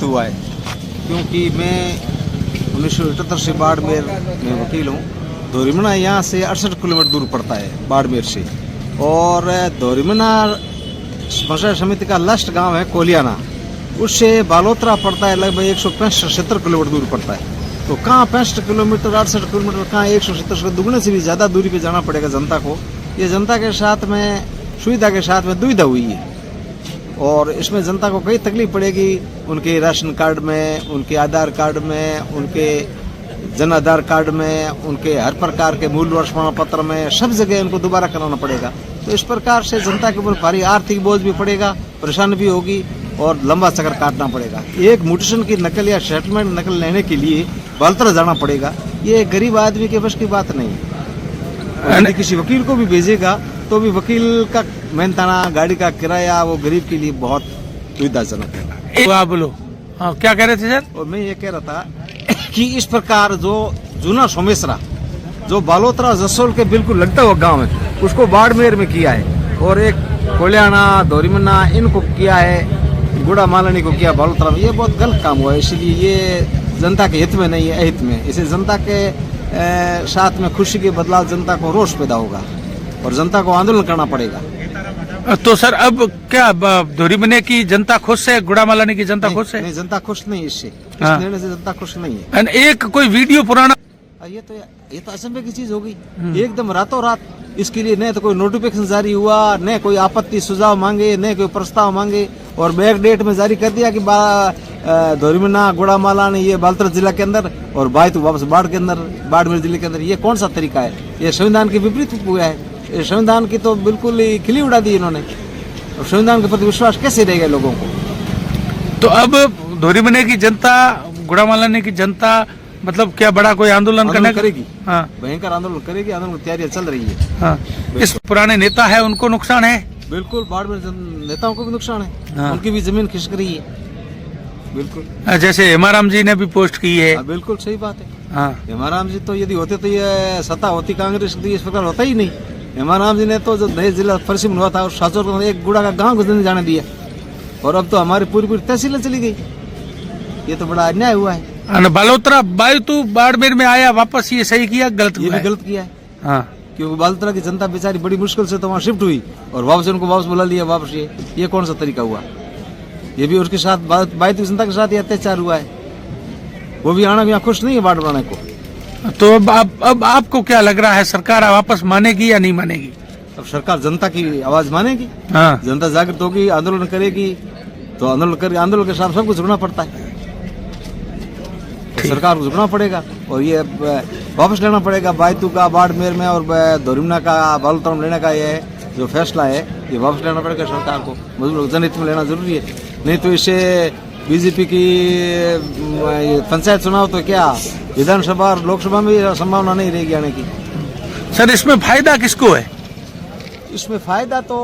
हुआ है, क्योंकि मैं 1978 से बाड़मेर में वकील हूँ। धोरीमना यहाँ से 68 किलोमीटर दूर पड़ता है बाड़मेर से, और धोरीमना पंचायत समिति का लास्ट गांव है कोलियाना, उससे बालोतरा पड़ता है लगभग 165-70 किलोमीटर दूर पड़ता है। तो कहाँ 65 किलोमीटर 68 किलोमीटर, कहाँ 170 से दुगने से भी ज़्यादा दूरी पे जाना पड़ेगा जनता को। ये जनता के साथ में सुविधा के साथ में दुविधा हुई है, और इसमें जनता को कई तकलीफ पड़ेगी। उनके राशन कार्ड में, उनके आधार कार्ड में, उनके जन आधार कार्ड में, उनके हर प्रकार के मूल प्रमाण पत्र में, सब जगह उनको दोबारा कराना पड़ेगा। तो इस प्रकार से जनता के ऊपर भारी आर्थिक बोझ भी पड़ेगा, परेशानी भी होगी और लंबा चक्कर काटना पड़ेगा। एक म्यूटेशन की नकल या सेटलमेंट नकल लेने के लिए बालोतरा जाना पड़ेगा, ये गरीब आदमी के बस की बात नहीं है। यदि किसी वकील को भी भेजेगा तो भी वकील का मेहनताना, गाड़ी का किराया वो गरीब के लिए बहुत सुविधाजनक है। आप बोलो। हाँ, क्या कह रहे थे सर? और मैं ये कह रहा था कि इस प्रकार जो जूना सोमेसरा, जो बालोतरा जसोल के बिल्कुल लगता हुआ गांव है, उसको बाड़मेर में किया है, और एक कोलियाना, धोरीमना इनको किया है, गुड़ा मालनी को किया बालोतरा में। ये बहुत गलत काम हुआ है, इसलिए ये जनता के हित में नहीं है, अहित में। इसे जनता के साथ में खुशी के बदलाव जनता को रोष पैदा होगा और जनता को आंदोलन करना पड़ेगा। तो सर अब क्या धोरीमने की जनता खुश है, गुड़ा मालानी की जनता खुश है? नहीं, जनता खुश नहीं इससे, इस हाँ। निर्णय से जनता खुश नहीं है। एक कोई वीडियो पुराना, ये तो असंभव की चीज होगी एकदम रातों रात। इसके लिए न तो कोई नोटिफिकेशन जारी हुआ, न कोई आपत्ति सुझाव मांगे, न कोई प्रस्ताव मांगे, और बैक डेट में जारी कर दिया कि धोरीमना, गुड़ामाला ने ये बालोतरा जिला के अंदर, और बायतू वापस बाढ़ के अंदर, बाड़मेर जिले के अंदर। ये कौन सा तरीका है? ये संविधान के विपरीत हुआ है। ये संविधान की तो बिल्कुल ही खिल्ली उड़ा दी इन्होंने, और संविधान के प्रति विश्वास कैसे रहेगा लोगों को? तो अब धोरीमने की जनता, गुड़ा मालानी की जनता मतलब क्या बड़ा कोई आंदोलन करने करेगी? हाँ, भयंकर आंदोलन करेगी। आंदोलन की तैयारियां चल रही है। हाँ। इस पुराने नेता है, उनको नुकसान है? बिल्कुल, बाड़मेर नेताओं को भी नुकसान है। हाँ। उनकी भी जमीन खिसक रही है। बिल्कुल, जैसे हेमाराम जी ने भी पोस्ट की है। हाँ, बिल्कुल सही बात है। हाँ, हेमाराम जी तो यदि होते तो ये सत्ता होती कांग्रेस की, इस प्रकार होता ही नहीं। हेमाराम जी ने तो जो नए जिला परिषद हुआ था, और साचोर को एक गुड़ा का गांव को नहीं जाने दिया, और अब तो हमारी पूरी तहसीलें चली गई। ये तो बड़ा अन्याय हुआ है। बालोतरा बायतू बाड़मेर में आया वापस, ये सही किया गलत? ये भी गलत किया है। हाँ, क्योंकि बालोतरा की जनता बेचारी बड़ी मुश्किल से तो वहाँ शिफ्ट हुई, और वापस उनको वापस बुला लिया वापस। ये कौन सा तरीका हुआ? ये भी उसके साथ बायतू जनता के साथ ये अत्याचार हुआ है। वो भी आना भी यहाँ खुश नहीं है बाढ़ बनाने को। तो अब आपको क्या लग रहा है, सरकार वापस मानेगी या नहीं मानेगी? अब सरकार जनता की आवाज मानेगी। हाँ, जनता जागृत होगी, आंदोलन करेगी, तो आंदोलन के साथ सबको झुकना पड़ता है। तो सरकार को झुकना पड़ेगा, और ये वापस लेना पड़ेगा बायतू का बाड़मेर में, और धोरीमना का बालोतरा में लेने का ये जो फैसला है, ये वापस लेना पड़ेगा सरकार को। मजबूर जनहित में लेना जरूरी है, नहीं तो इससे बीजेपी की पंचायत चुनाव तो क्या, विधानसभा और लोकसभा में संभावना नहीं रहेगी आने की। सर इसमें फायदा किसको है? इसमें फायदा तो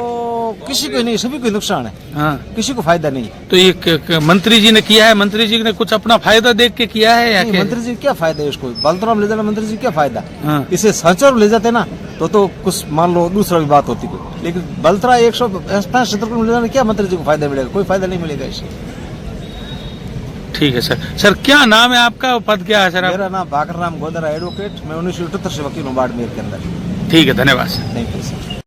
किसी को नहीं, सभी को नुकसान है। हाँ, किसी को फायदा नहीं। तो ये मंत्री जी ने किया है, मंत्री जी ने कुछ अपना फायदा देख के किया है या क्या? मंत्री जी क्या फायदा है इसको? बालोतरा में ले जाना मंत्री जी क्या फायदा? हाँ। इसे सांचौर ले जाते ना तो कुछ मान लो दूसरा भी बात होती कोई, लेकिन बालोतरा 165 किलोमीटर ले जाने क्या मंत्री जी को फायदा मिलेगा? कोई फायदा नहीं मिलेगा इससे। ठीक है सर। सर क्या नाम है आपका, पद क्या है सर? मेरा नाम भाकर राम गोदरा एडवोकेट, मैं 1978 से वकील हूँ बाड़मेर के अंदर। ठीक है, धन्यवाद सर। Thank you sir.